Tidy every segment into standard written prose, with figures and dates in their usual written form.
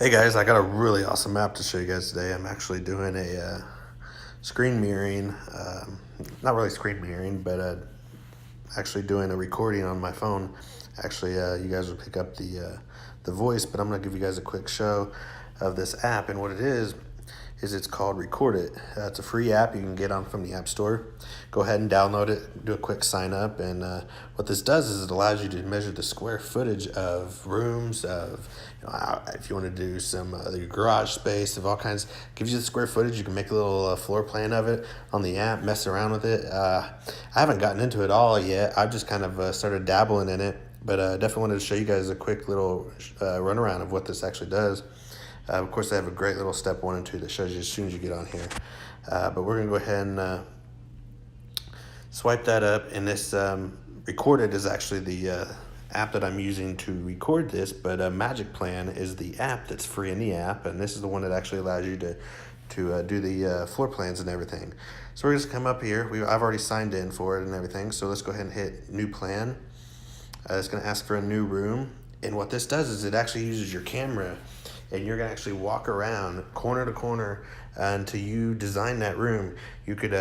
Hey guys, I got a really awesome app to show you guys today. I'm actually doing a screen mirroring, not really screen mirroring, but actually doing a recording on my phone. Actually, you guys will pick up the voice, but I'm gonna give you guys a quick show of this app. And what it is it's called Record It. It's a free app you can get on from the App Store. Go ahead and download it, do a quick sign up, and what this does is it allows you to measure the square footage of rooms, of if you want to do some your garage space, of all kinds. Gives you the square footage. You can make a little floor plan of it on the app, mess around with it. I haven't gotten into it all yet. I've just kind of started dabbling in it, but definitely wanted to show you guys a quick little runaround of what this actually does. Of course, they have a great little step 1 and 2 that shows you as soon as you get on here. But we're going to go ahead and swipe that up. And this Record It is actually the app that I'm using to record this. But MagicPlan is the app that's free in the app. And this is the one that actually allows you to do the floor plans and everything. So we're just come up here. I've already signed in for it and everything. So let's go ahead and hit New Plan. It's going to ask for a new room. And what this does is it actually uses your camera, and you're gonna actually walk around corner to corner until you design that room. You could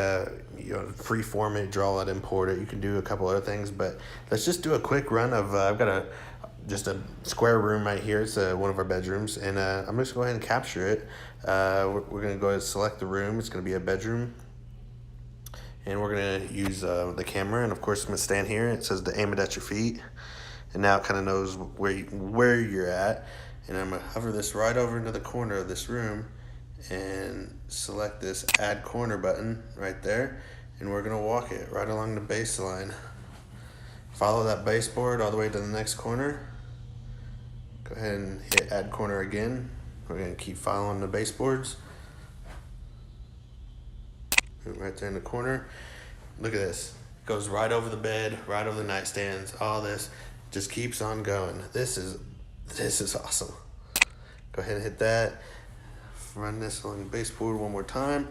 free-form it, draw it, import it. You can do a couple other things, but let's just do a quick run of. I've got just a square room right here. It's one of our bedrooms, and I'm just gonna go ahead and capture it. We're gonna go ahead and select the room. It's gonna be a bedroom, and we're gonna use the camera. And of course, I'm gonna stand here. It says to aim it at your feet, and now it kind of knows where you're at. And I'm gonna hover this right over into the corner of this room and select this add corner button right there. And we're gonna walk it right along the baseline. Follow that baseboard all the way to the next corner. Go ahead and hit add corner again. We're gonna keep following the baseboards. Right there in the corner. Look at this. Goes right over the bed, right over the nightstands, all this. Just keeps on going. This is awesome. Go ahead and hit that. Run this on the baseboard one more time,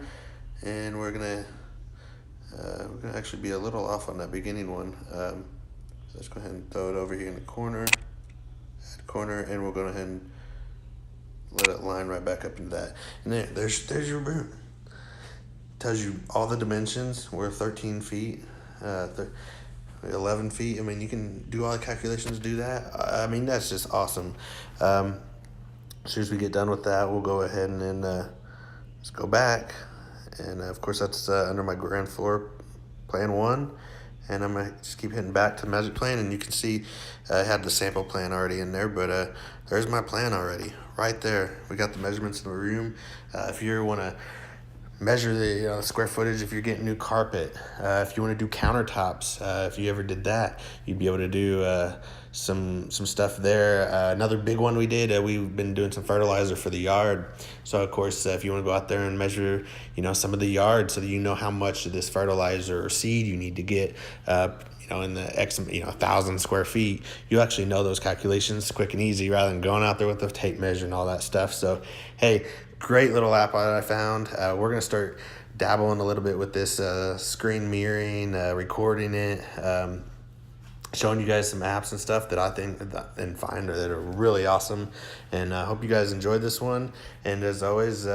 and we're gonna actually be a little off on that beginning one. So let's go ahead and throw it over here in the corner, add corner, and we'll go ahead and let it line right back up into that. And there's your room. Tells you all the dimensions. We're 13 feet. 11 feet. I mean, you can do all the calculations, do that. I mean, that's just awesome. As soon as we get done with that, we'll go ahead and then let's go back. And of course, that's under my grand floor plan 1. And I'm gonna just keep hitting back to MagicPlan, and you can see I had the sample plan already in there, but there's my plan already right there. We got the measurements in the room. If you want to measure the square footage, if you're getting new carpet, if you want to do countertops, if you ever did that, you'd be able to do some stuff there. Another big one we did, we've been doing some fertilizer for the yard. So of course, if you want to go out there and measure some of the yard, so that you know how much of this fertilizer or seed you need to get in the X 1,000 square feet, you actually know those calculations quick and easy, rather than going out there with the tape measure and all that stuff. So hey, great little app that I found. We're gonna start dabbling a little bit with this screen mirroring, recording it, showing you guys some apps and stuff that I think and find that are really awesome. And I hope you guys enjoyed this one. And as always,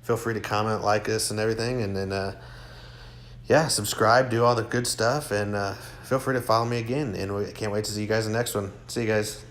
feel free to comment, like us, and everything. And then subscribe, do all the good stuff, and feel free to follow me again. And we can't wait to see you guys in the next one. See you guys.